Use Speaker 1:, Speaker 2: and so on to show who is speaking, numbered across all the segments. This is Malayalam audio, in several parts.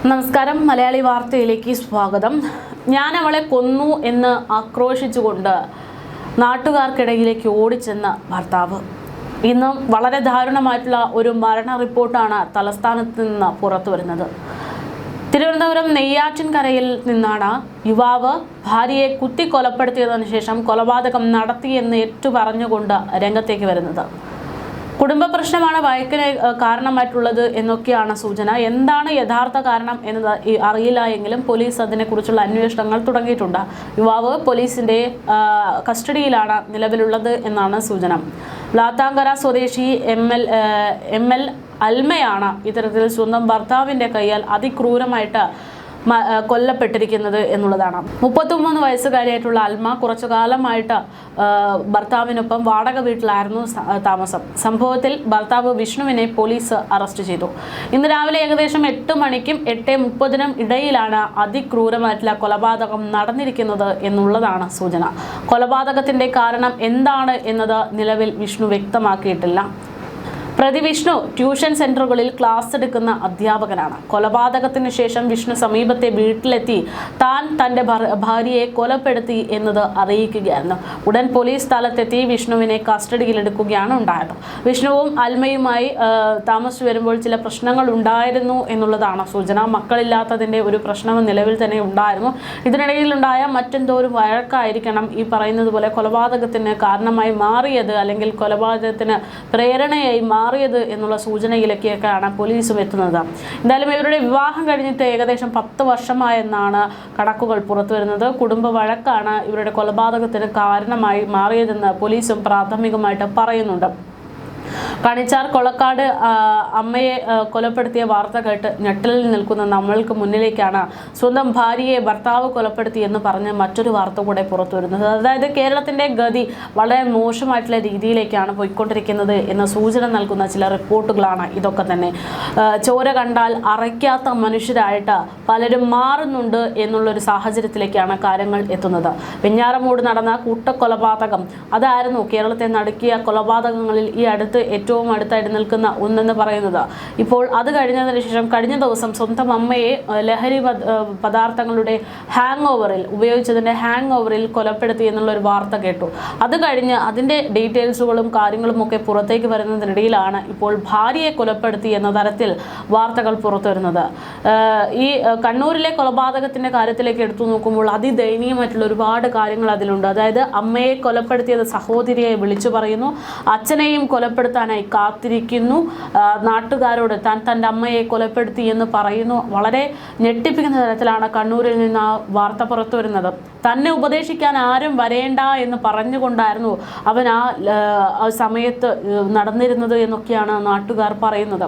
Speaker 1: നമസ്കാരം, മലയാളി വാർത്തയിലേക്ക് സ്വാഗതം. ഞാൻ അവളെ കൊന്നു എന്ന് ആക്രോശിച്ചുകൊണ്ട് നാട്ടുകാർക്കിടയിലേക്ക് ഓടിച്ചെന്ന ഭർത്താവ്. ഇന്നും വളരെ ദാരുണമായിട്ടുള്ള ഒരു മരണ റിപ്പോർട്ടാണ് തലസ്ഥാനത്ത് നിന്ന് പുറത്തു വരുന്നത്. തിരുവനന്തപുരം നെയ്യാറ്റിൻകരയിൽ നിന്നാണ് യുവാവ് ഭാര്യയെ കുത്തി കൊലപ്പെടുത്തിയതിനു ശേഷം കൊലപാതകം നടത്തിയെന്ന് ഏറ്റുപറഞ്ഞുകൊണ്ട് രംഗത്തേക്ക് വരുന്നത്. കുടുംബ പ്രശ്നമാണ് വഴക്കിന് കാരണമായിട്ടുള്ളത് എന്നൊക്കെയാണ് സൂചന. എന്താണ് യഥാർത്ഥ കാരണം എന്നത് അറിയില്ല എങ്കിലും പോലീസ് അതിനെക്കുറിച്ചുള്ള അന്വേഷണങ്ങൾ തുടങ്ങിയിട്ടുണ്ട്. യുവാവ് പോലീസിന്റെ കസ്റ്റഡിയിലാണ് നിലവിലുള്ളത് എന്നാണ് സൂചന. ലാത്താങ്കര സ്വദേശി എം എൽ അൽമയാണ് ഇത്തരത്തിൽ സ്വന്തം ഭർത്താവിന്റെ കൈയാൽ അതിക്രൂരമായിട്ട് കൊല്ലപ്പെട്ടിരിക്കുന്നത് എന്നുള്ളതാണ്. 33 വയസ്സുകാരിയായിട്ടുള്ള അൽമ കുറച്ചു കാലമായിട്ട് ഭർത്താവിനൊപ്പം വാടക വീട്ടിലായിരുന്നു താമസം. സംഭവത്തിൽ ഭർത്താവ് വിഷ്ണുവിനെ പോലീസ് അറസ്റ്റ് ചെയ്തു. ഇന്ന് രാവിലെ ഏകദേശം 8 മണിക്കും 8:30 ഇടയിലാണ് അതിക്രൂരമായിട്ടുള്ള കൊലപാതകം നടന്നിരിക്കുന്നത് എന്നുള്ളതാണ് സൂചന. കൊലപാതകത്തിന്റെ കാരണം എന്താണ് എന്നത് നിലവിൽ വിഷ്ണു വ്യക്തമാക്കിയിട്ടില്ല. പ്രതി വിഷ്ണു ട്യൂഷൻ സെന്ററുകളിൽ ക്ലാസ് എടുക്കുന്ന അധ്യാപകനാണ്. കൊലപാതകത്തിന് ശേഷം വിഷ്ണു സമീപത്തെ വീട്ടിലെത്തി താൻ തന്റെ ഭാര്യയെ കൊലപ്പെടുത്തി എന്നത് അറിയിക്കുകയായിരുന്നു. ഉടൻ പോലീസ് സ്ഥലത്തെത്തി വിഷ്ണുവിനെ കസ്റ്റഡിയിലെടുക്കുകയാണ് ഉണ്ടായത്. വിഷ്ണുവും അൽമയുമായി താമസിച്ചു വരുമ്പോൾ ചില പ്രശ്നങ്ങൾ ഉണ്ടായിരുന്നു എന്നുള്ളതാണ് സൂചന. മക്കളില്ലാത്തതിന്റെ ഒരു പ്രശ്നം നിലവിൽ തന്നെ ഉണ്ടായിരുന്നു. ഇതിനിടയിലുണ്ടായ മറ്റെന്തോ ഒരു വഴക്കായിരിക്കണം ഈ പറയുന്നത് പോലെ കൊലപാതകത്തിന് കാരണമായി മാറിയത്, അല്ലെങ്കിൽ കൊലപാതകത്തിന് പ്രേരണയായി മാറിയത് എന്നുള്ള സൂചനയിലേക്കൊക്കെയാണ് പോലീസും എത്തുന്നത്. എന്തായാലും ഇവരുടെ വിവാഹം കഴിഞ്ഞിട്ട് ഏകദേശം 10 വർഷമായെന്നാണ് കണക്കുകൾ പുറത്തു വരുന്നത്. കുടുംബ വഴക്കാണ് ഇവരുടെ കൊലപാതകത്തിന് കാരണമായി മാറിയതെന്ന് പോലീസും പ്രാഥമികമായിട്ട് പറയുന്നുണ്ട്. കണിച്ചാർ കൊളക്കാട് അമ്മയെ കൊലപ്പെടുത്തിയ വാർത്ത കേട്ട് ഞെട്ടലിൽ നിൽക്കുന്ന നമ്മൾക്ക് മുന്നിലേക്കാണ് സ്വന്തം ഭാര്യയെ ഭർത്താവ് കൊലപ്പെടുത്തി എന്ന് പറഞ്ഞ് മറ്റൊരു വാർത്ത കൂടെ പുറത്തു വരുന്നത്. അതായത് കേരളത്തിന്റെ ഗതി വളരെ മോശമായിട്ടുള്ള രീതിയിലേക്കാണ് പോയിക്കൊണ്ടിരിക്കുന്നത് എന്ന സൂചന നൽകുന്ന ചില റിപ്പോർട്ടുകളാണ് ഇതൊക്കെ തന്നെ. ചോര കണ്ടാൽ അറയ്ക്കാത്ത മനുഷ്യരായിട്ട് പലരും മാറുന്നുണ്ട് എന്നുള്ളൊരു സാഹചര്യത്തിലേക്കാണ് കാര്യങ്ങൾ എത്തുന്നത്. വെഞ്ഞാറമൂട് നടന്ന കൂട്ടക്കൊലപാതകം അതായിരുന്നു കേരളത്തെ നടുക്കിയ കൊലപാതകങ്ങളിൽ ഈ അടുത്ത് ഏറ്റവും അടുത്തായിട്ട് നിൽക്കുന്ന ഒന്നെന്ന് പറയുന്നത്. ഇപ്പോൾ അത് കഴിഞ്ഞതിന് ശേഷം കഴിഞ്ഞ ദിവസം സ്വന്തം അമ്മയെ ലഹരി പദാർത്ഥങ്ങളുടെ ഉപയോഗിച്ചതിന്റെ ഹാങ് ഓവറിൽ കൊലപ്പെടുത്തി എന്നുള്ളൊരു വാർത്ത കേട്ടു. അത് കഴിഞ്ഞ് അതിന്റെ ഡീറ്റെയിൽസുകളും കാര്യങ്ങളും ഒക്കെ പുറത്തേക്ക് വരുന്നതിനിടയിലാണ് ഇപ്പോൾ ഭാര്യയെ കൊലപ്പെടുത്തി എന്ന തരത്തിൽ വാർത്തകൾ പുറത്തു വരുന്നത്. ഈ കണ്ണൂരിലെ കൊലപാതകത്തിന്റെ കാര്യത്തിലേക്ക് എടുത്തു നോക്കുമ്പോൾ അതിദയനീയമായിട്ടുള്ള ഒരുപാട് കാര്യങ്ങൾ അതിലുണ്ട്. അതായത് അമ്മയെ കൊലപ്പെടുത്തിയത് സഹോദരിയെ വിളിച്ചു പറയുന്നു, അച്ഛനെയും കൊലപ്പെടുത്താനായി കാത്തിരിക്കുന്നു, നാട്ടുകാരോട് താൻ തൻ്റെ അമ്മയെ കൊലപ്പെടുത്തി എന്ന് പറയുന്നു. വളരെ ഞെട്ടിപ്പിക്കുന്ന തരത്തിലാണ് കണ്ണൂരിൽ നിന്ന് ആ വാർത്ത പുറത്തു വരുന്നത്. തന്നെ ഉപദേശിക്കാൻ ആരും വരേണ്ട എന്ന് പറഞ്ഞുകൊണ്ടായിരുന്നു അവൻ ആ സമയത്ത് നടന്നിരുന്നത് എന്നൊക്കെയാണ് നാട്ടുകാർ പറയുന്നത്.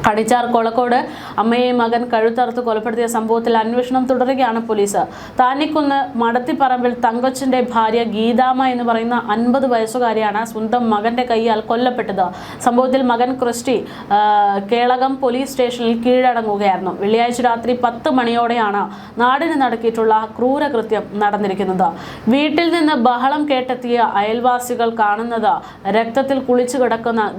Speaker 1: കണിച്ചാർ കൊളക്കോട് അമ്മയെ മകൻ കഴുത്തറുത്ത് കൊലപ്പെടുത്തിയ സംഭവത്തിൽ അന്വേഷണം തുടരുകയാണ് പോലീസ്. താന്നിക്കുന്ന് മടത്തിപ്പറമ്പിൽ തങ്കച്ചന്റെ ഭാര്യ ഗീതാമ്മ എന്ന് പറയുന്ന 50 വയസ്സുകാരിയാണ് സ്വന്തം മകന്റെ കൈയാൽ കൊല്ലപ്പെട്ടത്. സംഭവത്തിൽ മകൻ ക്രിസ്റ്റി കേളകം പോലീസ് സ്റ്റേഷനിൽ കീഴടങ്ങുകയായിരുന്നു. വെള്ളിയാഴ്ച രാത്രി 10 മണിയോടെയാണ് നാടിന് നടക്കിയിട്ടുള്ള ക്രൂരകൃത്യം നടന്നിരിക്കുന്നത്. വീട്ടിൽ നിന്ന് ബഹളം കേട്ടെത്തിയ അയൽവാസികൾ കാണുന്നത് രക്തത്തിൽ കുളിച്ചു കിടക്കുന്ന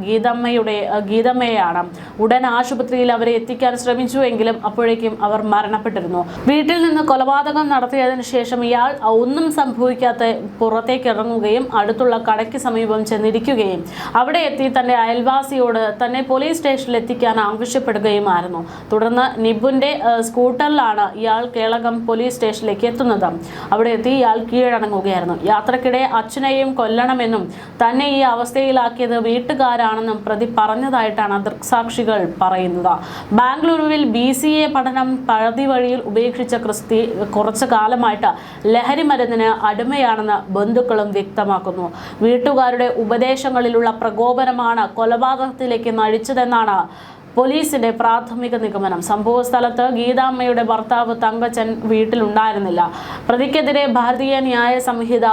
Speaker 1: ഗീതമ്മയെയാണ്. ഉടൻ ആശുപത്രിയിൽ അവരെ എത്തിക്കാൻ ശ്രമിച്ചുവെങ്കിലും അപ്പോഴേക്കും അവർ മരണപ്പെട്ടിരുന്നു. വീട്ടിൽ നിന്ന് കൊലപാതകം നടത്തിയതിനു ശേഷം ഇയാൾ ഒന്നും സംഭവിക്കാത്ത പുറത്തേക്ക് ഇറങ്ങുകയും അടുത്തുള്ള കടയ്ക്ക് സമീപം ചെന്നിരിക്കുകയും അവിടെ എത്തി തന്റെ അയൽവാസിയോട് തന്നെ പോലീസ് സ്റ്റേഷനിൽ എത്തിക്കാൻ ആവശ്യപ്പെടുകയുമായിരുന്നു. തുടർന്ന് നിബുന്റെ സ്കൂട്ടറിലാണ് ഇയാൾ കേളകം പോലീസ് സ്റ്റേഷനിലേക്ക് എത്തുന്നത്. അവിടെ എത്തി ഇയാൾ കീഴടങ്ങുകയായിരുന്നു. യാത്രക്കിടെ അച്ഛനെയും കൊല്ലണമെന്നും തന്നെ ഈ അവസ്ഥയിലാക്കിയത് വീട്ടുകാരാണെന്നും പ്രതി പറഞ്ഞതായിട്ടാണ് ദൃക്സാക്ഷികൾ പറയുന്നത്. ബാംഗ്ലൂരുവിൽ BCA പഠനം പഴുതി വഴിയിൽ ഉപേക്ഷിച്ച ക്രിസ്റ്റി കുറച്ചു കാലമായിട്ട് ലഹരി മരുന്നിന് അടിമയാണെന്ന് ബന്ധുക്കളും വ്യക്തമാക്കുന്നു. വീട്ടുകാരുടെ ഉപദേശങ്ങളിലുള്ള പ്രകോപനമാണ് കൊലപാതകത്തിലേക്ക് നയിച്ചതെന്നാണ് പോലീസിന്റെ പ്രാഥമിക നിഗമനം. സംഭവ സ്ഥലത്ത് ഗീതാമ്മയുടെ ഭർത്താവ് തങ്കച്ചൻ വീട്ടിലുണ്ടായിരുന്നില്ല. പ്രതിക്കെതിരെ ഭാരതീയ ന്യായ സംഹിത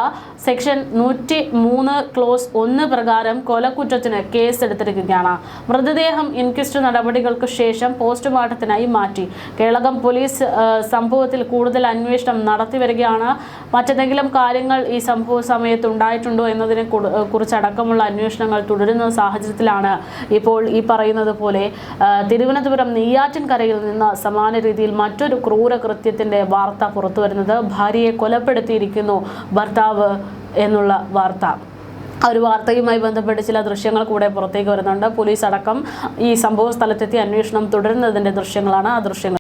Speaker 1: സെക്ഷൻ 103 ക്ലോസ് 1 പ്രകാരം കൊലക്കുറ്റത്തിന് കേസെടുത്തിരിക്കുകയാണ്. മൃതദേഹം ഇൻക്വസ്റ്റ് നടപടികൾക്ക് ശേഷം പോസ്റ്റ്മോർട്ടത്തിനായി മാറ്റി. കേളകം പോലീസ് സംഭവത്തിൽ കൂടുതൽ അന്വേഷണം നടത്തിവരികയാണ്. മറ്റെന്തെങ്കിലും കാര്യങ്ങൾ ഈ സംഭവ സമയത്ത് ഉണ്ടായിട്ടുണ്ടോ എന്നതിനെ കുറിച്ചടക്കമുള്ള അന്വേഷണങ്ങൾ തുടരുന്ന സാഹചര്യത്തിലാണ് ഇപ്പോൾ ഈ പറയുന്നത് പോലെ തിരുവനന്തപുരം നെയ്യാറ്റിൻകരയിൽ നിന്ന് സമാന രീതിയിൽ മറ്റൊരു ക്രൂരകൃത്യത്തിന്റെ വാർത്ത പുറത്തു വരുന്നത്. ഭാര്യയെ കൊലപ്പെടുത്തിയിരിക്കുന്നു ഭർത്താവ് എന്നുള്ള വാർത്ത. ഒരു വാർത്തയുമായി ബന്ധപ്പെട്ട് ചില ദൃശ്യങ്ങൾ കൂടെ പുറത്തേക്ക് വരുന്നുണ്ട്. പോലീസ് അടക്കം ഈ സംഭവ സ്ഥലത്തെത്തി അന്വേഷണം തുടരുന്നതിന്റെ ദൃശ്യങ്ങളാണ്. ആ ദൃശ്യങ്ങൾ